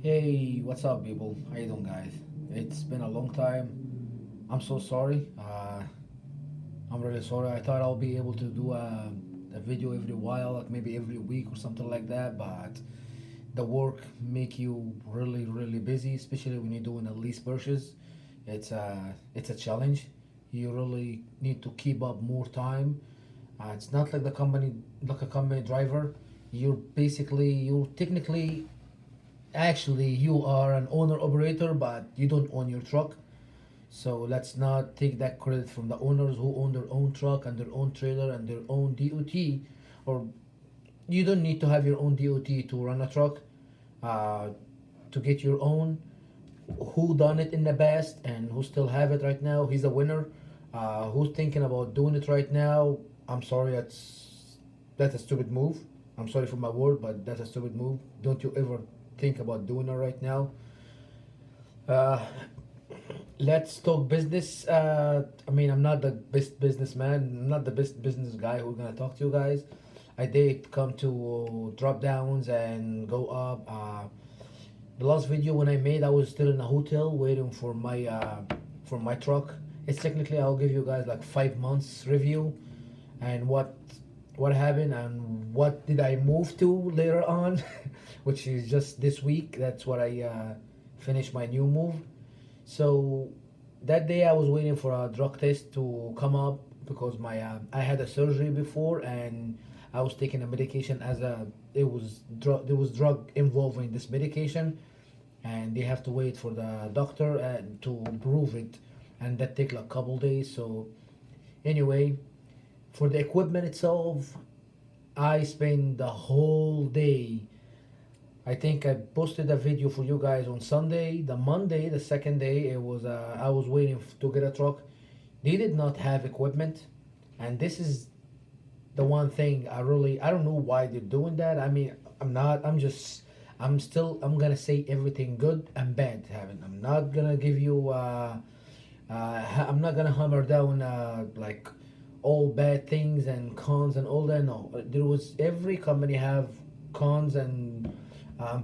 Hey, what's up, people? How you doing, guys? It's been a long time. I'm so sorry. I'm really sorry. I thought I'll be able to do a video every while, like maybe every week or something like that. But the work make you really, really busy, especially when you're doing a lease purchase. It's a challenge. You really need to keep up more time. It's not like like a company driver. You're technically actually you are an owner operator, but you don't own your truck. So let's not take that credit from the owners who own their own truck and their own trailer and their own dot. Or you don't need to have your own dot to run a truck. uh, to get your own. Who done it in the past and who still have it right now, he's a winner. Who's thinking about doing it right now, I'm sorry, that's a stupid move. I'm sorry for my word, but that's a stupid move. Don't you ever think about doing it right now. uh, let's talk business. I'm not the best businessman, I'm not the best business guy who's gonna talk to you guys. I did come to drop downs and go up. The last video when I made, I was still in a hotel waiting for my truck. It's technically, I'll give you guys like 5 months review and what happened and what did I move to later on, which is just this week. That's what I finished my new move. So that day I was waiting for a drug test to come up because my I had a surgery before and I was taking a medication as a it was drug there was drug involving this medication, and they have to wait for the doctor to prove it, and that take like a couple days. So anyway, for the equipment itself, I spent the whole day. I think I posted a video for you guys on Sunday. The Monday, the second day, it was I was waiting to get a truck. They did not have equipment, and this is the one thing I don't know why they're doing that. I mean, I'm not. I'm gonna say everything good and bad happened. I'm not gonna give you. I'm not gonna hammer down like all bad things and cons and all that. No, there was every company have cons and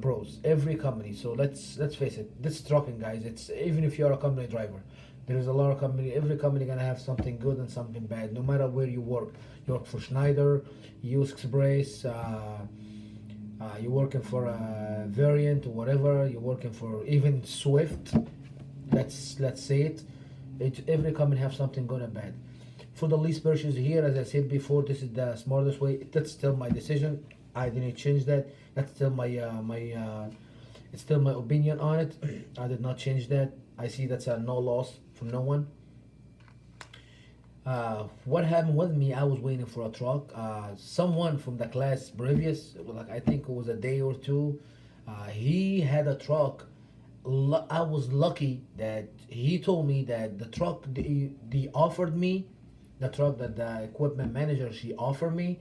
pros. Every company. So let's face it. This trucking, guys. It's even if you're a company driver, there is a lot of company. Every company gonna have something good and something bad. No matter where you work. You work for Schneider, US Express. You're working for a variant or whatever. You're working for even Swift. Let's say it. Every company have something good and bad. For the lease purchase here, as I said before, this is the smartest way. That's still my decision. I didn't change that. That's still it's still my opinion on it. I did not change that. I see that's a no loss from no one. What happened with me? I was waiting for a truck. Someone from the class previous, like I think it was a day or two, he had a truck. I was lucky that he told me that the truck they offered me, the truck that the equipment manager she offered me,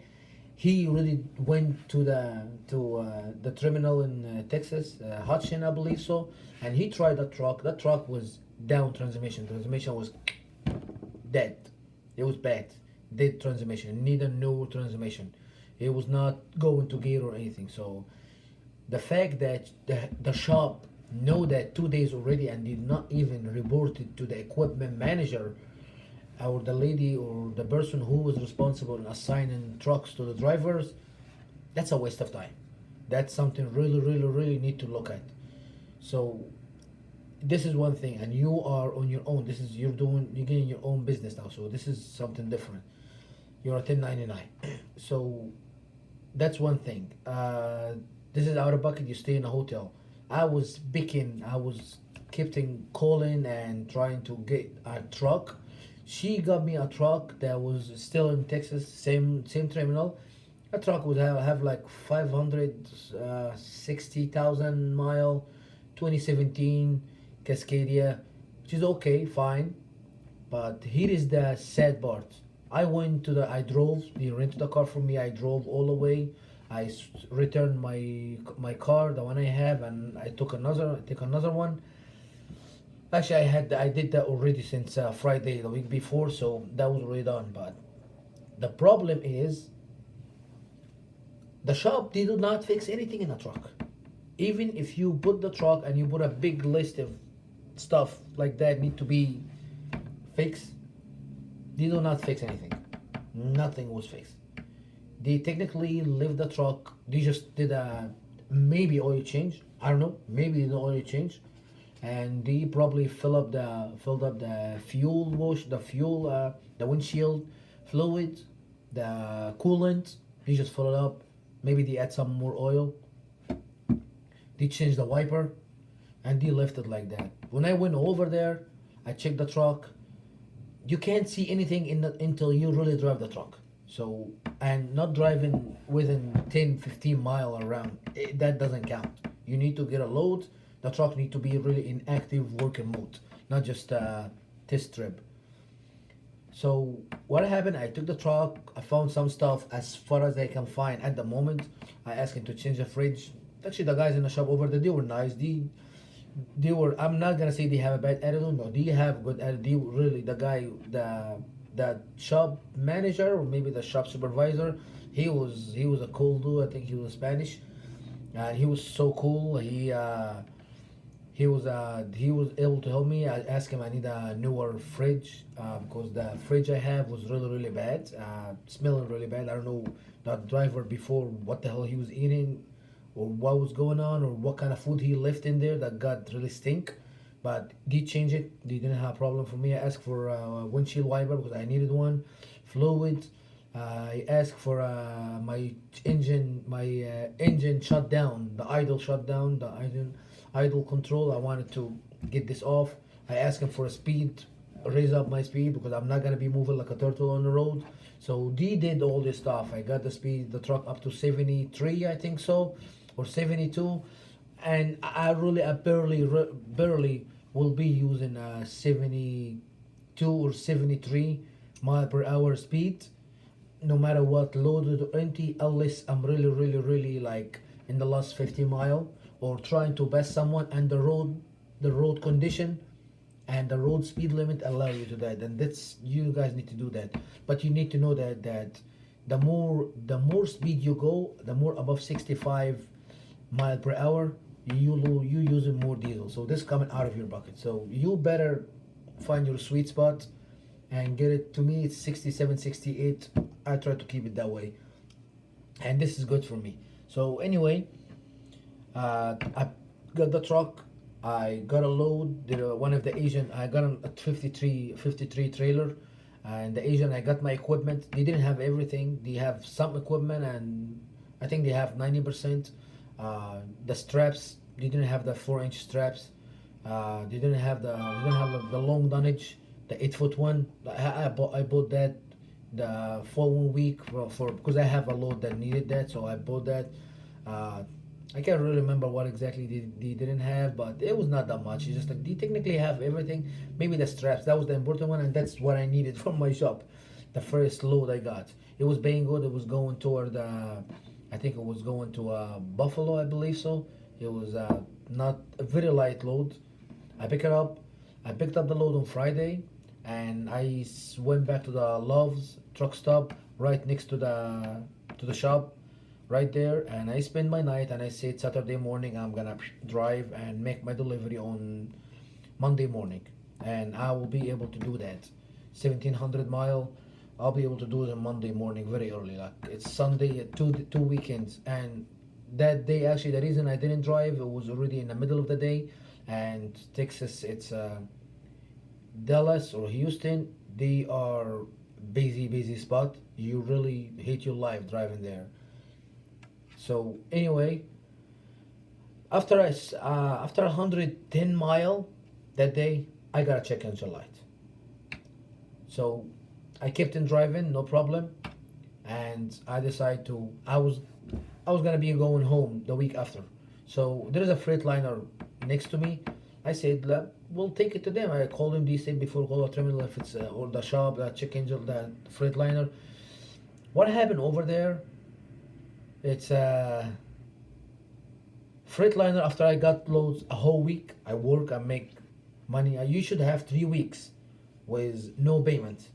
he really went to the terminal in Texas, Hudson, I believe so, and he tried the truck. That truck was down transmission. Transmission was dead. It was bad. Dead transmission. Need a new transmission. It was not going to gear or anything. So the fact that the shop know that 2 days already and did not even report it to the equipment manager or the lady or the person who was responsible in assigning trucks to the drivers, that's a waste of time. That's something really, really, really need to look at. So this is one thing, and you are on your own. This is you're getting your own business now. So this is something different. You're a 1099. So that's one thing. This is out of bucket. You stay in a hotel. I was picking. I was keeping calling and trying to get a truck. She got me a truck that was still in Texas, same terminal. A truck would have like 560,000 mile, 2017 Cascadia, which is okay, fine. But here is the sad part. I drove. They rented the car for me. I drove all the way. Returned my car, the one I have, and I took another one. Actually, I did that already since Friday the week before, so that was already done. But the problem is the shop they do not fix anything in a truck. even if you put the truck and you put a big list of stuff like that need to be fixed, they do not fix anything. Nothing was fixed. They technically left the truck. They just did a maybe oil change. I don't know. Maybe the oil change, and they probably filled up the fuel wash, the windshield fluid, the coolant. They just fill it up. Maybe they add some more oil. They changed the wiper, and they left it like that. When I went over there, I checked the truck. You can't see anything until you really drive the truck. So, and not driving within 10-15 mile around, that doesn't count. You need to get a load. The truck need to be really in active working mode, not just a test trip. So what happened, I took the truck, I found some stuff as far as I can find at the moment. I asked him to change the fridge. Actually, the guys in the shop over there, they were nice. They were, I'm not gonna say they have a bad attitude. No, they have good attitude. They really, the guy, the shop manager or maybe the shop supervisor, he was a cool dude. I think he was Spanish, and he was so cool. He was able to help me. I asked him I need a newer fridge because the fridge I have was really bad, smelling really bad. I don't know the driver before what the hell he was eating, or what was going on, or what kind of food he left in there that got really stink. But they changed it. They didn't have a problem for me. I asked for a windshield wiper because I needed one, fluid. I asked for my engine shut down, the idle shut down, the idle control. I wanted to get this off. I asked him for a speed, raise up my speed because I'm not gonna be moving like a turtle on the road. So they did all this stuff. I got the truck up to 73, I think so, or 72, and I barely will be using a 72 or 73 mile per hour speed, no matter what, loaded or empty, unless I'm really like in the last 50 mile or trying to pass someone, and the road condition and the road speed limit allow you to that. And that's, you guys need to do that. But you need to know that the more speed you go, the more above 65 mile per hour, you using more diesel. So this coming out of your bucket. So you better find your sweet spot and get it. To me, it's 67, 68. I try to keep it that way, and this is good for me. So anyway, I got the truck. I got a load. One of the Asian, I got a 53 trailer, and the Asian, I got my equipment. They didn't have everything. They have some equipment, and I think they have 90%. The straps, they didn't have the 4-inch straps. They didn't have the long dunnage, the 8-foot one. I bought that the following week for because I have a load that needed that, so I bought that. Uh, I can't really remember what exactly they didn't have, but it was not that much. It's just like they technically have everything. Maybe the straps, that was the important one, and that's what I needed from my shop. The first load I got, it was paying good. It was going toward I think it was going to Buffalo, I believe so. It was not a very light load. I pick it up. I picked up the load on Friday, and I went back to the Love's truck stop right next to the shop, right there. And I spent my night, and I said Saturday morning I'm gonna drive and make my delivery on Monday morning, and I will be able to do that. 1,700 mile. I'll be able to do it on Monday morning very early. Like it's Sunday, two weekends, and that day actually the reason I didn't drive, it was already in the middle of the day, and Texas, it's Dallas or Houston, they are busy spot. You really hate your life driving there. So anyway, after 110 mile that day, I got a check engine light. So I kept on driving, no problem, and I decided to. I was gonna be going home the week after. So there is a Freightliner next to me. I said, we'll take it to them. I called him. They said before call the terminal if it's or the shop, the check engine, the Freightliner. What happened over there? It's a Freightliner. After I got loads a whole week, I work, I make money. You should have 3 weeks with no payment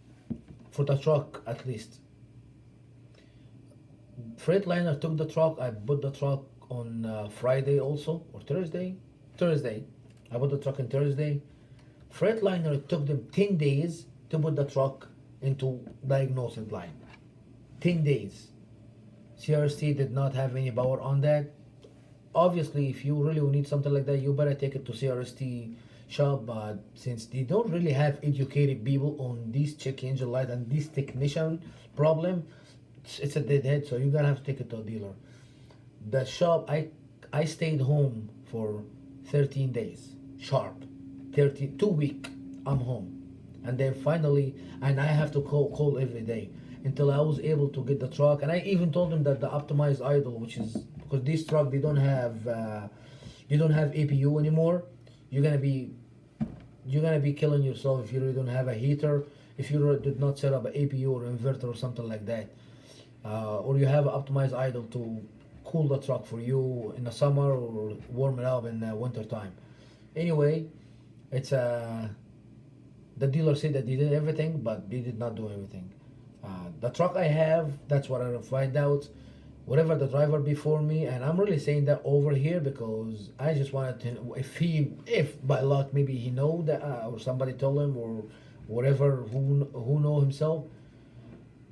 for the truck at least. Freightliner took the truck. I put the truck on Friday also, or Thursday. Thursday. I bought the truck on Thursday. Freightliner, it took them 10 days to put the truck into diagnosis line. 10 days. CRST did not have any power on that. Obviously, if you really need something like that, you better take it to CRST shop. But since they don't really have educated people on this check engine light and this technician problem, it's a dead head. So you're gonna have to take it to a dealer. The shop, I stayed home for 13 days sharp. 2 week I'm home, and then finally, and I have to call every day until I was able to get the truck. And I even told them that the optimized idle, which is because this truck they don't have APU anymore. You're gonna be killing yourself if you really don't have a heater, if you did not set up an APU or inverter or something like that, or you have an optimized idle to cool the truck for you in the summer or warm it up in the winter time. Anyway, it's the dealer said that they did everything, but they did not do everything. The truck I have, that's what I find out. Whatever the driver before me, and I'm really saying that over here because I just wanted to, if by luck maybe he know that, or somebody told him, or whatever, who know himself.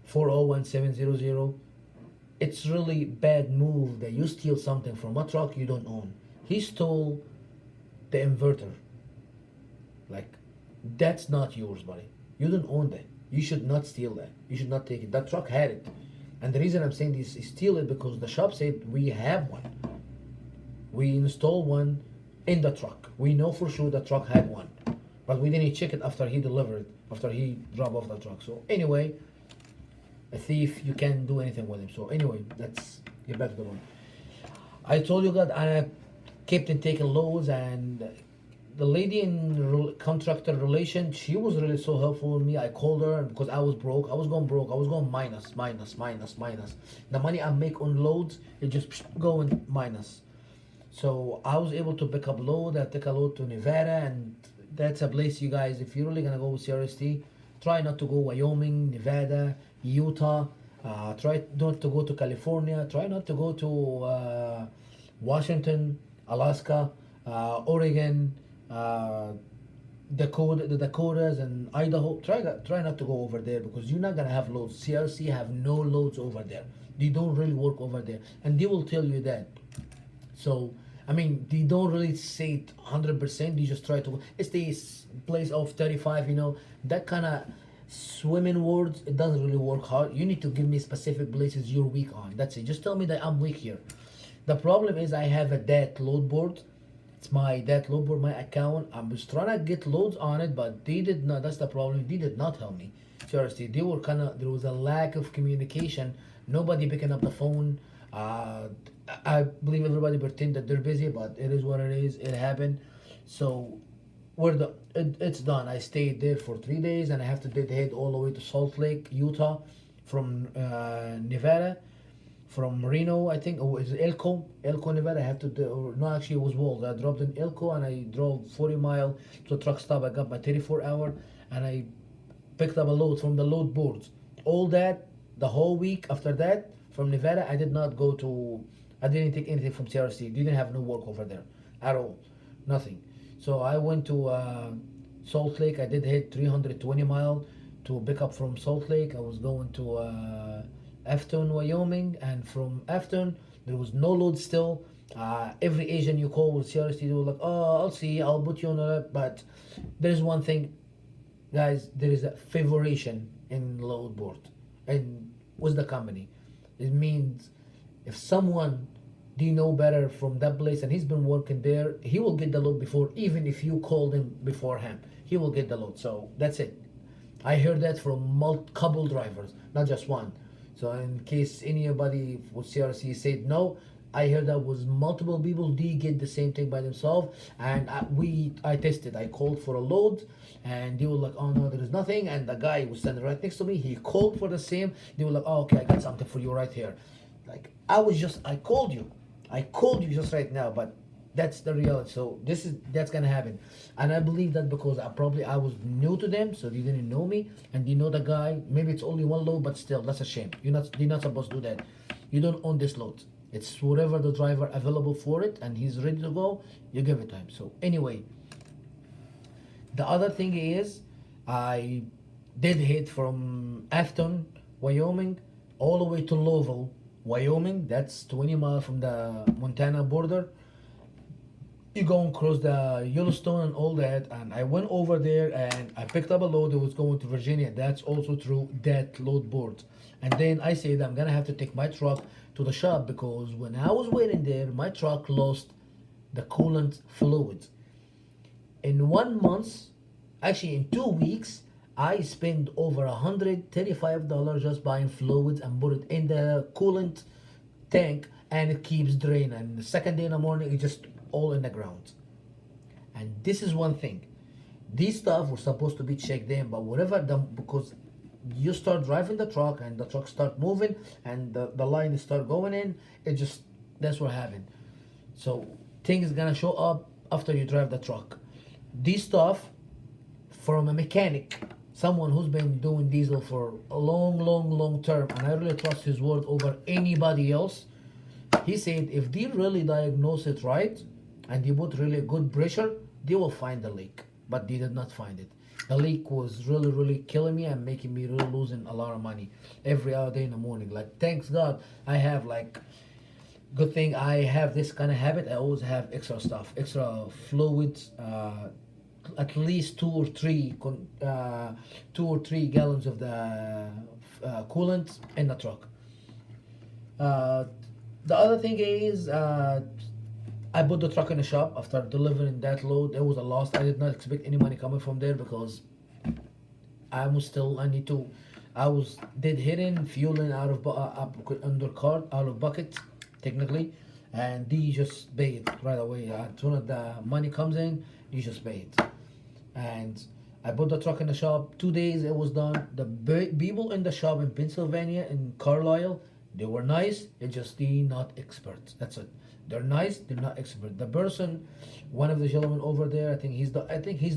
401700. It's really bad move that you steal something from a truck you don't own. He stole the inverter. Like, that's not yours, buddy. You don't own that. You should not steal that. You should not take it. That truck had it. And the reason I'm saying this is steal it because the shop said we have one. We installed one in the truck. We know for sure the truck had one. But we didn't check it after he delivered, after he dropped off the truck. So anyway, a thief, you can't do anything with him. So anyway, let's get back to the one. I told you that I kept on taking loads, and the lady in contractor relation, she was really so helpful with me. I called her because I was broke. I was going minus. The money I make on loads, it just going minus. So I was able to pick up load. I took a load to Nevada, and that's a place, you guys, if you're really gonna go with CRST, try not to go Wyoming, Nevada, Utah. Try not to go to California. Try not to go to Washington, Alaska, Oregon, the Dakotas and Idaho. Try not to go over there because you're not gonna have loads. CRC have no loads over there. They don't really work over there, and they will tell you that. So I mean, they don't really say it 100%. They just try to. It's this place of 35. That kind of swimming words. It doesn't really work hard. You need to give me specific places you're weak on. That's it. Just tell me that I'm weak here. The problem is I have a DAT load board. It's my DAT load board, my account. I was trying to get loads on it, but they did not. That's the problem. They did not help me. Seriously, they were there was a lack of communication. Nobody picking up the phone. I believe everybody pretend that they're busy, but it is what it is. It happened. So it's done. I stayed there for 3 days, and I have to head all the way to Salt Lake, Utah, from Nevada, from Reno, I think. Oh, it's Elko, Nevada. I have to no, actually it was Walls. I dropped in Elko, and I drove 40 mile to a truck stop. I got my 34-hour, and I picked up a load from the load boards. All that, the whole week after that, from Nevada, I didn't take anything from CRC. Didn't have no work over there at all. Nothing. So I went to Salt Lake. I did hit 320 mile to pick up from Salt Lake. I was going to Afton, Wyoming, and from Afton, there was no load still. Every agent you call with CRC, they were like, oh, I'll see, I'll put you on that. But there's one thing, guys, there is a favoration in load board and with the company. It means if someone do you know better from that place and he's been working there, he will get the load before, even if you called him before him, he will get the load. So that's it. I heard that from couple drivers, not just one. So in case anybody with CRC said no, I heard that was multiple people. They get the same thing by themselves, and I tested. I called for a load, and they were like, "Oh no, there is nothing." And the guy was standing right next to me. He called for the same. They were like, "Oh, okay, I got something for you right here." Like I called you just right now, but that's the reality. So that's gonna happen, and I believe that because I was new to them, so they didn't know me, and they know the guy. Maybe it's only one load, but still, that's a shame. You're not supposed to do that. You don't own this load. It's whatever the driver available for it and he's ready to go, you give it to him. So anyway, the other thing is, I did hit from Afton, Wyoming, all the way to Louisville, Wyoming. That's 20 miles from the Montana border. You go and cross the Yellowstone and all that. And I went over there and I picked up a load that was going to Virginia. That's also through that load board. And then I said I'm gonna have to take my truck to the shop because when I was waiting there, my truck lost the coolant fluid. In 1 month, actually in 2 weeks, I spent over $135 just buying fluids and put it in the coolant tank, and it keeps draining. And the second day in the morning, it's just all in the ground. And this is one thing. These stuff were supposed to be checked in, but whatever because you start driving the truck and the truck start moving and the line start going in, it just that's what happened. So things gonna show up after you drive the truck. This stuff from a mechanic, someone who's been doing diesel for a long term, and I really trust his word over anybody else. He said if they really diagnose it right and they put really good pressure, they will find the leak. But they did not find it. The leak was really killing me and making me really losing a lot of money every other day in the morning. Like thanks God I have like good thing I have this kind of habit. I always have extra stuff, extra fluids, at least 2 or 3 gallons of the coolant in the truck. Uh, the other thing is, I put the truck in the shop after delivering that load. There was a loss. I did not expect any money coming from there because I need to. I was did hitting, fueling out of under cart, out of bucket, technically, and they just pay it right away. As soon as the money comes in, you just pay it. And I put the truck in the shop. 2 days it was done. The people in the shop in Pennsylvania, in Carlisle, they were nice. It's just they not experts. That's it. They're nice. They're not expert. The person, one of the gentlemen over there, I think he's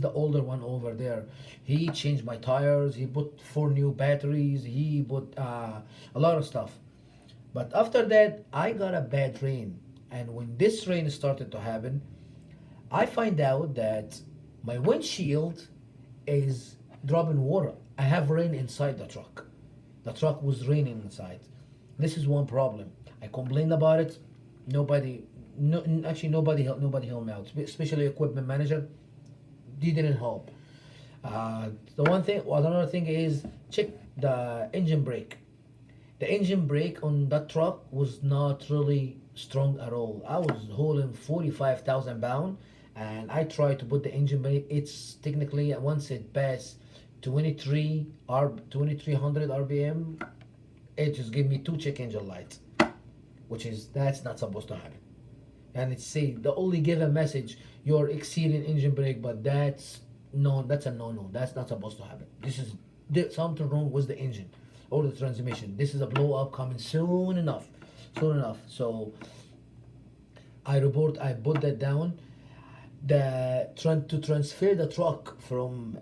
the older one over there. He changed my tires. He put 4 new batteries. He put a lot of stuff. But after that, I got a bad rain. And when this rain started to happen, I find out that my windshield is dropping water. I have rain inside the truck. The truck was raining inside. This is one problem. I complained about it. Nobody helped me out. Especially equipment manager. They didn't help. Another thing is check the engine brake. The engine brake on that truck was not really strong at all. I was holding 45,000 pound, and I tried to put the engine brake. It's technically once it passed 2300 RPM, it just gave me 2 check engine lights, that's not supposed to happen. And it say the only give a message you're exceeding engine brake, but that's a no. That's not supposed to happen. There's something wrong with the engine or the transmission. This is a blow up coming soon enough. So I put that down. To transfer the truck from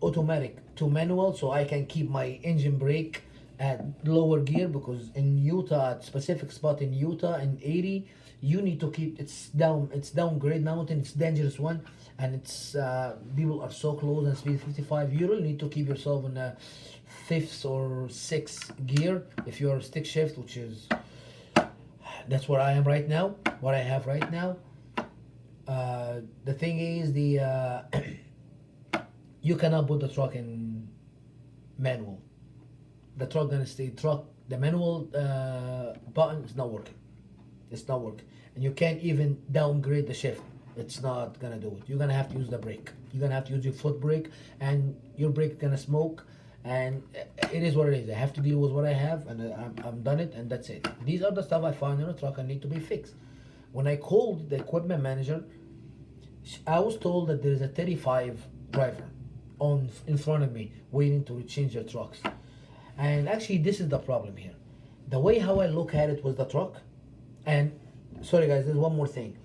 automatic to manual, so I can keep my engine brake at lower gear, because in Utah, at specific spot in Utah in 80, you need to keep it's downgrade mountain. It's dangerous one, and it's people are so close and speed 55. You really need to keep yourself in a 5th or 6th gear if you're stick shift, which is that's where I am right now. What I have right now. The thing is you cannot put the truck in manual. The truck gonna stay the manual button is not working. It's not working, and you can't even downgrade the shift. It's not gonna do it. You're gonna have to use the brake. You're gonna have to use your foot brake, and your brake gonna smoke. And it is what it is. I have to deal with what I have, and I'm done it, and that's it. These are the stuff I found in a truck and need to be fixed. When I called the equipment manager, I was told that there is a 35 driver in front of me waiting to change their trucks. And actually, this is the problem here. The way how I look at it with the truck, and sorry guys, there's one more thing.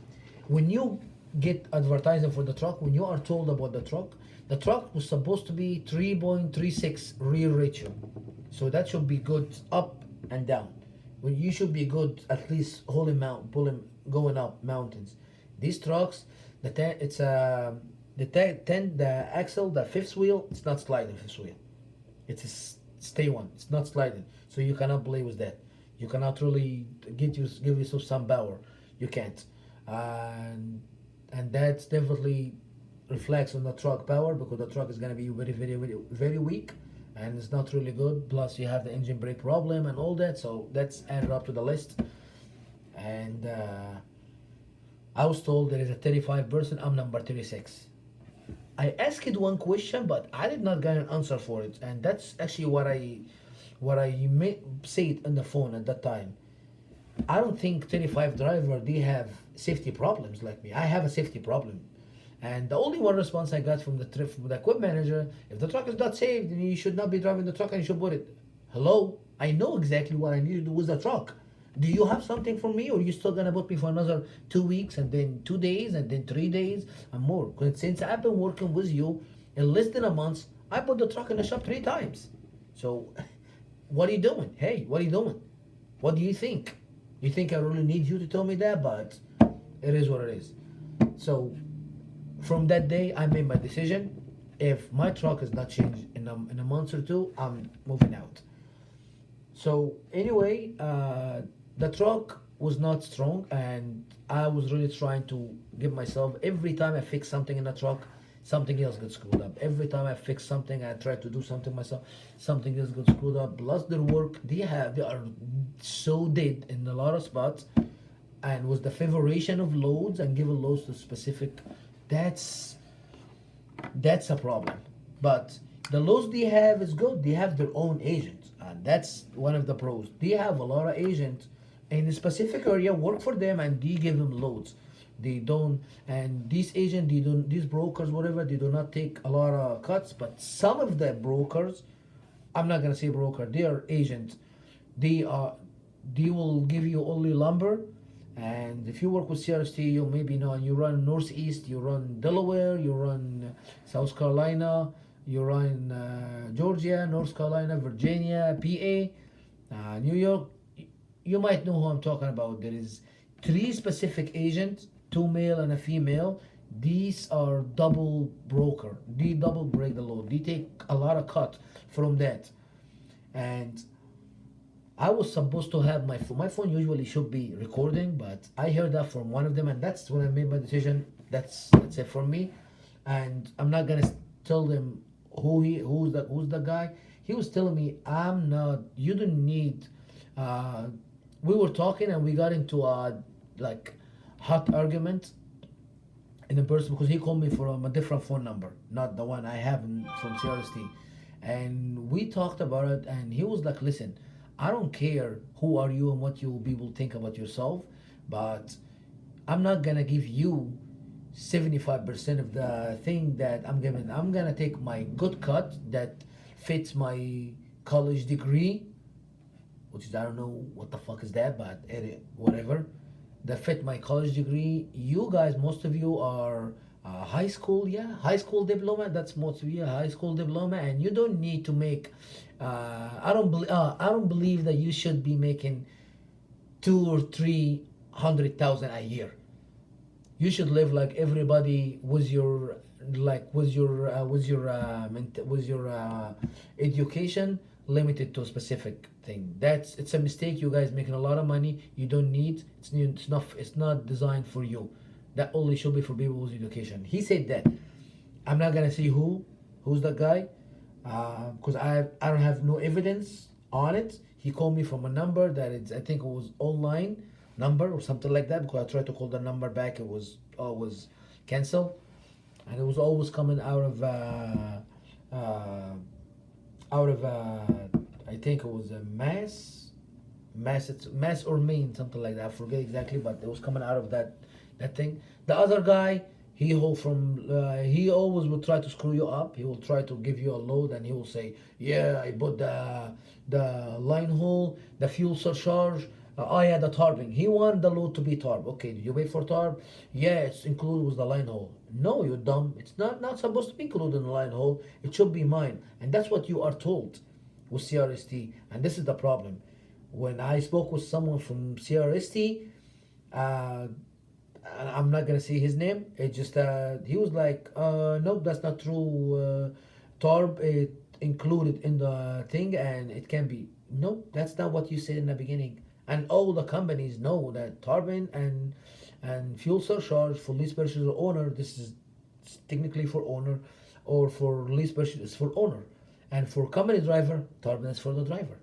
When you get advertising for the truck, when you are told about the truck was supposed to be 3.36 rear ratio. So that should be good up and down. Well, you should be good at least holding mount, pulling, going up mountains. These trucks, it's the axle, the fifth wheel, it's not sliding fifth wheel. It's a stay one. It's not sliding, so you cannot play with that. You cannot really give yourself some power. You can't, and that's definitely reflects on the truck power because the truck is gonna be very weak, and it's not really good. Plus, you have the engine brake problem and all that, so that's added up to the list. And I was told there is a 35%. I'm number 36. I asked one question, but I did not get an answer for it, and that's actually what I said on the phone at that time. I don't think 35 driver they have safety problems like me. I have a safety problem, and the only one response I got from the equip manager, if the truck is not safe, then you should not be driving the truck and you should put it. Hello, I know exactly what I need to do with the truck. Do you have something for me, or you still gonna put me for another 2 weeks and then 2 days and then 3 days and more? Because since I've been working with you in less than a month, I put the truck in the shop 3 times. So, what are you doing? Hey, what are you doing? What do you think? You think I really need you to tell me that? But it is what it is. So, from that day, I made my decision. If my truck is not changed in a month or two, I'm moving out. So anyway, the truck was not strong, and I was really trying to give myself. Every time I fix something in the truck, something else gets screwed up. Every time I fix something, I try to do something myself, something else gets screwed up. Plus their work, they are so dead in a lot of spots, and with the favoration of loads and giving loads to specific, that's that's a problem. But the laws they have is good. They have their own agents, and that's one of the pros. They have a lot of agents in a specific area work for them, and they give them loads. They don't, and these agents, they don't, these brokers, whatever, they do not take a lot of cuts. But some of the brokers, I'm not gonna say broker, they are agents. They are, they will give you only lumber, and if you work with CRST, you maybe know, and you run Northeast, you run Delaware, you run South Carolina, you run Georgia, North Carolina, Virginia, PA, New York. You might know who I'm talking about. There is three specific agents, two male and a female. These are double broker. They double break the load. They take a lot of cut from that, and I was supposed to have my phone usually should be recording, but I heard that from one of them, and that's when I made my decision. That's it for me, and I'm not gonna tell them who's the guy. He was telling me I'm not. You don't need. Uh, we were talking and we got into a like hot argument in a person because he called me from a different phone number, not the one I have from CRST. And we talked about it, and he was like, "Listen, I don't care who are you and what you people think about yourself, but I'm not gonna give you 75% of the thing that I'm giving. I'm gonna take my good cut that fits my college degree, which is I don't know what the fuck is that, but whatever, that fit my college degree. You guys, most of you are high school, yeah, high school diploma. That's most of you, high school diploma, and you don't need to make. I don't believe that you should be making 2 or 3 hundred thousand a year. You should live like everybody with your with your education limited to a specific thing. It's a mistake. You guys making a lot of money. You don't need. It's not designed for you. That only should be for people with education. He said that. I'm not gonna say who's that guy, because I don't have no evidence on it. He called me from a number that I think it was online number or something like that. Because I tried to call the number back, it was always canceled, and it was always coming uh, out of I think it was a mass or main, something like that. I forget exactly, but it was coming out of that thing. The other guy, he always will try to screw you up. He will try to give you a load, and he will say, "Yeah, I bought the line hole, the fuel surcharge. I had the tarping." He wanted the load to be tarp. Okay, did you pay for tarp? Yeah, it's included with the line hole. No, you dumb. It's not supposed to be included in the line hole. It should be mine, and that's what you are told with CRST. And this is the problem. When I spoke with someone from CRST, uh, I'm not gonna say his name. It just he was like, nope, that's not true. Torb it included in the thing, and it can be. No, that's not what you said in the beginning. And all the companies know that Tarbin and fuel surcharge for lease purchase or owner. This is technically for owner, or for lease purchase is for owner, and for company driver, Tarbin is for the driver.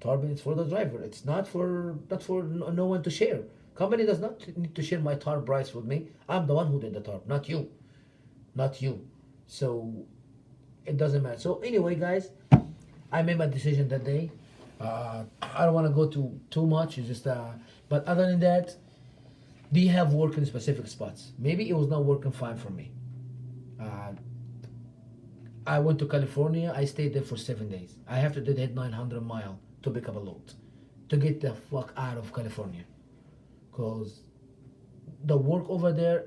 Tarbin is for the driver. It's not for no one to share. Company does not need to share my tarp price with me. I'm the one who did the tarp, not you, not you. So it doesn't matter. So anyway, guys, I made my decision that day. I don't want to go to too much. It's just but other than that, they have work in specific spots. Maybe it was not working fine for me. Uh, I went to California. I stayed there for 7 days. I have to do that 900 mile to pick up a load, to get the fuck out of California, because the work over there,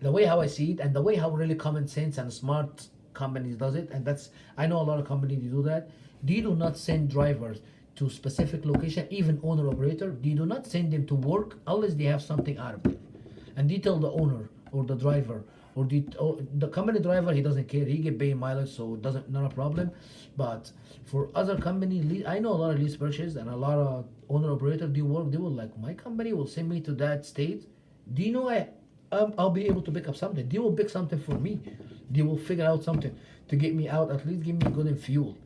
the way how I see it, and the way how really common sense and smart companies does it, and that's I know a lot of companies do that. They do not send drivers to specific location, even owner operator. They do not send them to work unless they have something out of it, and they tell the owner or the driver or the company driver he doesn't care. He get paid mileage, so it doesn't not a problem. But for other company, I know a lot of lease purchase and a lot of owner operator. They work. They will like my company will send me to that state. Do you know I'll be able to pick up something. They will pick something for me. They will figure out something to get me out. At least give me good in fuel.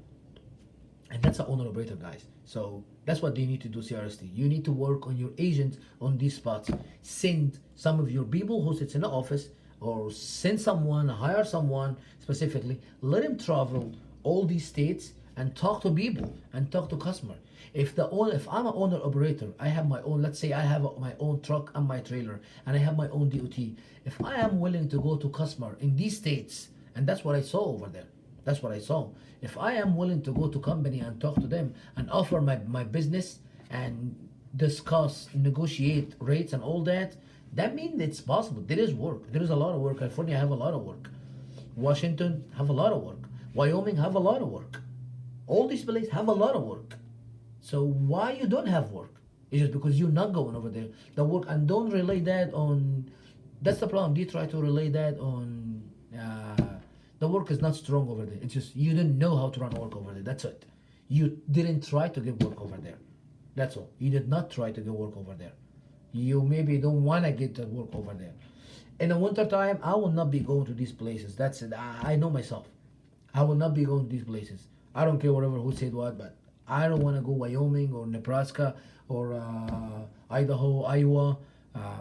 And that's an owner operator, guys. So that's what they need to do, CRST. You need to work on your agents on these spots. Send some of your people who sits in the office, or send someone, hire someone specifically. Let him travel all these states and talk to people and talk to customer. If I'm an owner operator, I have my own. Let's say I have my own truck and my trailer, and I have my own DOT. If I am willing to go to customer in these states, and that's what I saw over there. That's what I saw. If I am willing to go to company and talk to them and offer my business and discuss, negotiate rates and all that, that means it's possible. There is work. There is a lot of work. California have a lot of work. Washington have a lot of work. Wyoming have a lot of work. All these places have a lot of work. So why you don't have work? It's just because you're not going over there. The work, and don't relay that on. That's the problem. They try to relay that on. The work is not strong over there. It's just you didn't know how to run work over there. That's it. You didn't try to get work over there. That's all. You did not try to get work over there. You maybe don't want to get the work over there. In the winter time, I will not be going to these places. That's it. I know myself. I will not be going to these places. I don't care whatever who said what, but I don't want to go Wyoming or Nebraska or Idaho, Iowa.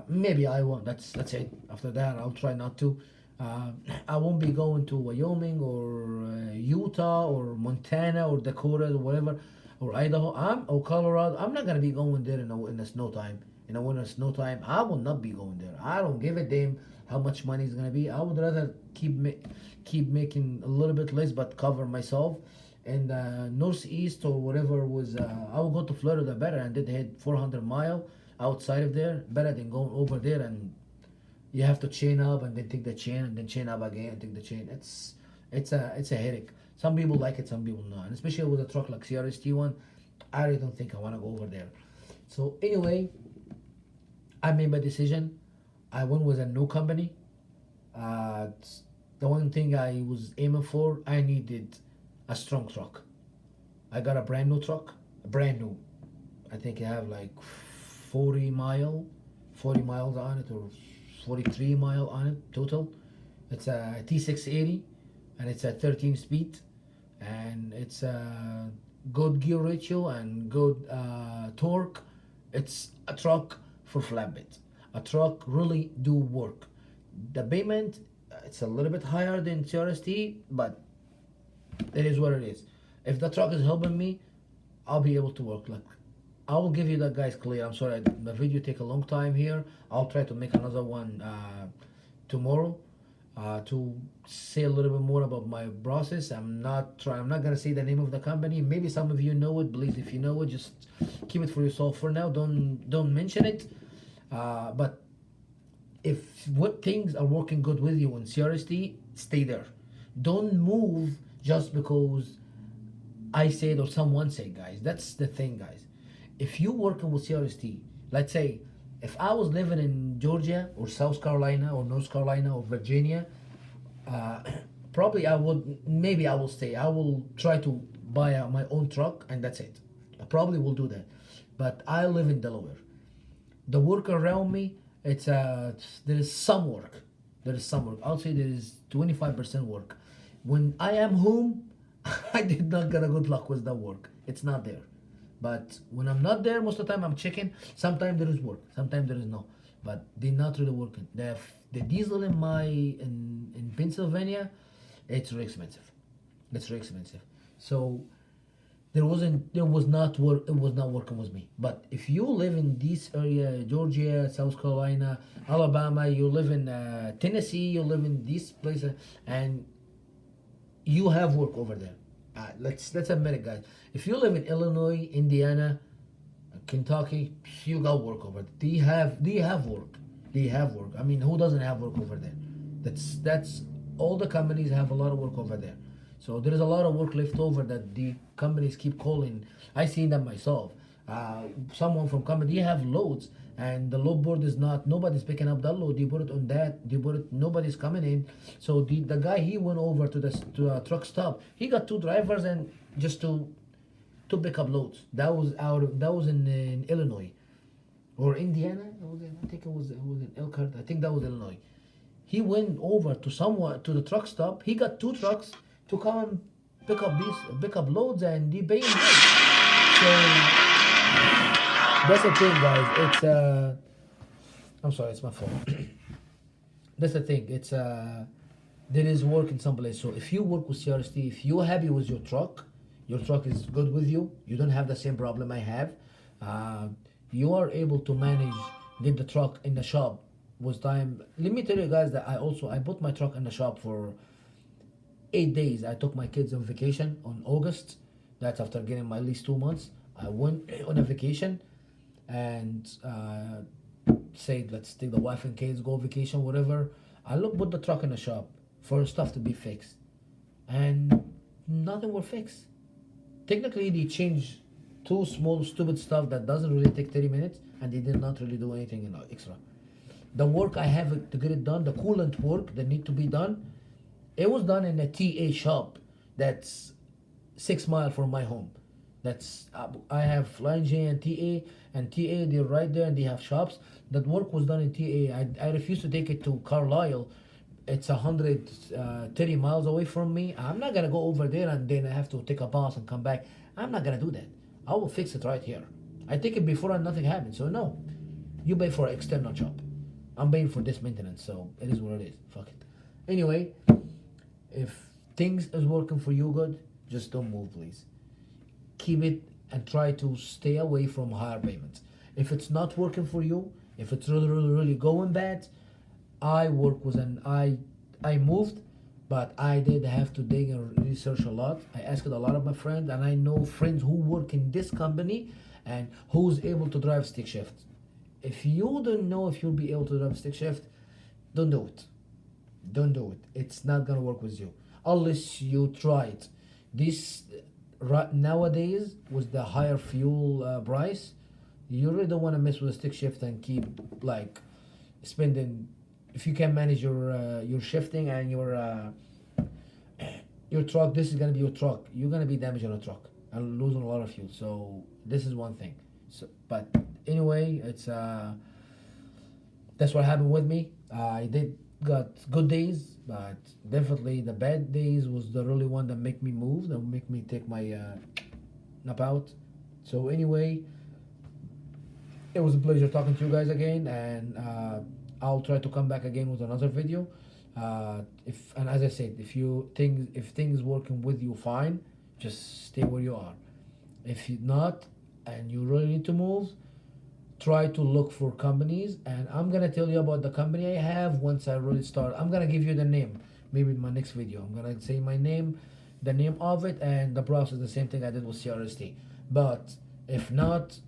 Maybe Iowa. That's it. After that, I'll try not to. Uh, I won't be going to Wyoming or Utah or Montana or Dakota or whatever or Idaho. Or Colorado. I'm not gonna be going there in the snow time. In the winter snow time, I will not be going there. I don't give a damn how much money is gonna be. I would rather keep making a little bit less but cover myself. And northeast or whatever was, I will go to Florida better and did hit 400 mile outside of there, better than going over there and you have to chain up and then take the chain and then chain up again and take the chain. It's a headache. Some people like it, some people not. And especially with a truck like CRST one, I really don't think I want to go over there. So anyway, I made my decision. I went with a new company. Uh, the one thing I was aiming for, I needed a strong truck. I got a brand new truck, brand new. I think I have like 40 mile, 40 miles on it, or 43 mile on it total. It's a T680 and it's a 13 speed, and it's a good gear ratio and good torque. It's a truck for flatbed. A truck really do work. The payment, it's a little bit higher than CRST, but it is what it is. If the truck is helping me, I'll be able to work. Like, I will give you that, guys, clear. I'm sorry, the video take a long time here. I'll try to make another one tomorrow to say a little bit more about my process. I'm not gonna say the name of the company. Maybe some of you know it. Please, if you know it, just keep it for yourself for now. Don't mention it. But if what things are working good with you in CRST, stay there. Don't move just because I said or someone said, guys. That's the thing, guys. If you working with CRST, let's say if I was living in Georgia or South Carolina or North Carolina or Virginia, uh, probably I would, maybe I will stay. I will try to buy my own truck and that's it. I probably will do that. But I live in Delaware. The work around me, there is some work. There is some work. I'll say there is 25% work. When I am home, I did not get a good luck with the work. It's not there. But when I'm not there, most of the time I'm checking. Sometimes there is work. Sometimes there is no. But they're not really working. The diesel in Pennsylvania, it's really expensive. It's really expensive. So there was not work, it was not working with me. But if you live in this area, Georgia, South Carolina, Alabama, you live in Tennessee, you live in these places, and you have work over there. Let's admit it, guys. If you live in Illinois, Indiana, Kentucky, you got work over there. They have work. They have work. I mean, who doesn't have work over there? That's all the companies have a lot of work over there. So there is a lot of work left over that the companies keep calling. I seen that myself. Someone from company, they have loads and the load board is not, nobody's picking up that load. They put it on that, they put it, nobody's coming in. So the guy, he went over to a truck stop. He got two drivers and just to pick up loads. That was in Illinois or Indiana. I think it was in Elkhart. I think that was Illinois. He went over to the truck stop. He got two trucks to come and pick up loads, and they pay him good. So that's the thing, guys. I'm sorry, it's my fault. That's the thing. There is work in some place. So if you work with CRST, if you're happy with your truck is good with you. You don't have the same problem I have. You are able to manage, get the truck in the shop with time. Let me tell you guys that I put my truck in the shop for 8 days. I took my kids on vacation on August. That's after getting my lease 2 months. I went on a vacation and said, let's take the wife and kids, go vacation, whatever. I put the truck in the shop for stuff to be fixed. And nothing will fix. Technically, they changed two small stupid stuff that doesn't really take 30 minutes and they did not really do anything extra. The work I have to get it done, the coolant work that need to be done, it was done in a TA shop that's 6 miles from my home. That's I have Flying J and TA they're right there and they have shops. That work was done in TA. I refuse to take it to Carlisle. It's 130 miles away from me. I'm not gonna go over there and then I have to take a bus and come back. I'm not gonna do that. I will fix it right here. I take it before and nothing happens. So no, you pay for an external shop. I'm paying for this maintenance, so it is what it is. Fuck it. Anyway, if things is working for you good, just don't move, please. Keep it and try to stay away from higher payments. If it's not working for you, if it's really going bad, I moved, but I did have to dig and research a lot. I asked a lot of my friends, and I know friends who work in this company and who's able to drive stick shift. If you don't know if you'll be able to drive stick shift, don't do it. Don't do it. It's not gonna work with you unless you try it. This nowadays with the higher fuel price, you really don't want to mess with a stick shift and keep like spending. If you can manage your shifting and your truck, this is gonna be your truck. You're gonna be damaging a truck and losing a lot of fuel. So this is one thing. So, but anyway, it's that's what happened with me. I did got good days, but definitely the bad days was the really one that make me move, that make me take my nap out. So anyway, it was a pleasure talking to you guys again, and I'll try to come back again with another video. If and as I said, if things working with you fine, just stay where you are. If you're not and you really need to move, try to look for companies, and I'm gonna tell you about the company I have once I really start. I'm gonna give you the name maybe in my next video. I'm gonna say my name, the name of it, and the process, the same thing I did with CRST. But if not,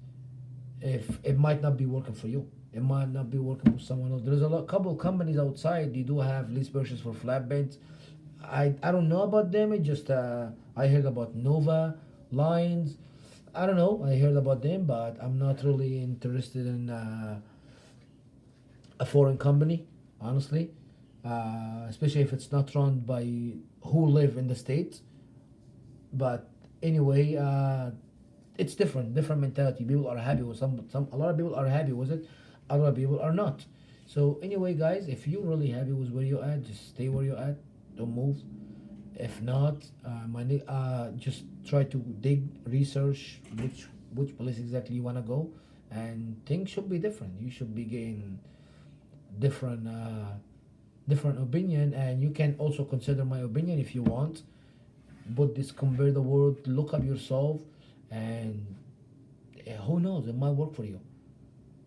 if it might not be working for you, it might not be working with someone else. There's couple companies outside, they do have lease purchase for flatbeds. I don't know about them. It just I heard about Nova Lines. I don't know. I heard about them, but I'm not really interested in a foreign company, honestly. Especially if it's not run by who live in the states. But anyway, it's different mentality. People are happy with some. A lot of people are happy with it. A lot of people are not. So anyway, guys, if you're really happy with where you're at, just stay where you're at. Don't move. If not, just try to dig, research which place exactly you wanna go, and things should be different. You should be getting different different opinion, and you can also consider my opinion if you want. But this compare the world, look up yourself, and who knows, it might work for you.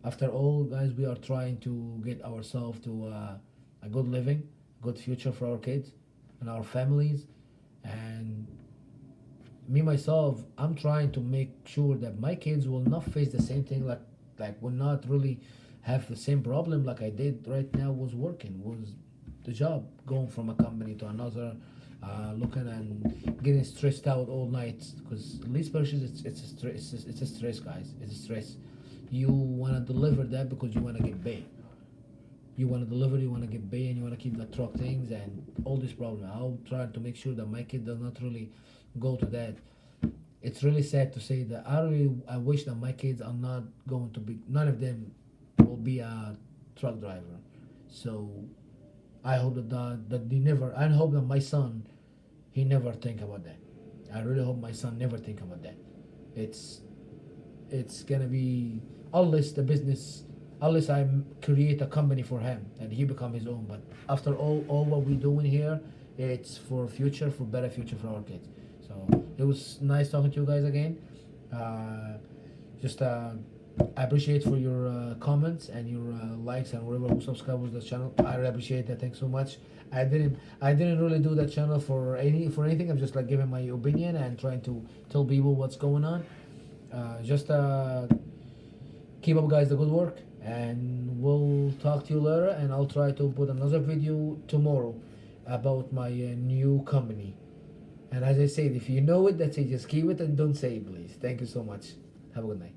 After all, guys, we are trying to get ourselves to a good living, good future for our kids and our families. And me myself, I'm trying to make sure that my kids will not face the same thing, like will not really have the same problem like I did right now. Was working, was the job, going from a company to another, looking and getting stressed out all night, because lease purchase, it's a stress, it's a stress, guys, it's a stress. You want to deliver that because you want to get paid. You want to deliver, you want to get paid, and you want to keep the truck things and all this problem. I'll try to make sure that my kid does not really go to that. It's really sad to say that I wish that my kids are not going to be, none of them will be a truck driver. So I hope that they never. I hope that my son, he never think about that. I really hope my son never think about that. It's it's gonna be, unless the business, unless I create a company for him and he become his own. But after all what we doing here, it's for future, for better future for our kids. So it was nice talking to you guys again. Uh, just I appreciate for your comments and your likes, and whoever who subscribe with the channel. I really appreciate that. Thanks so much. I didn't really do that channel for anything. I'm just like giving my opinion and trying to tell people what's going on. Just keep up, guys, the good work, and we'll talk to you later. And I'll try to put another video tomorrow about my new company. And as I said, if you know it, that's it. Just keep it and don't say it, please. Thank you so much. Have a good night.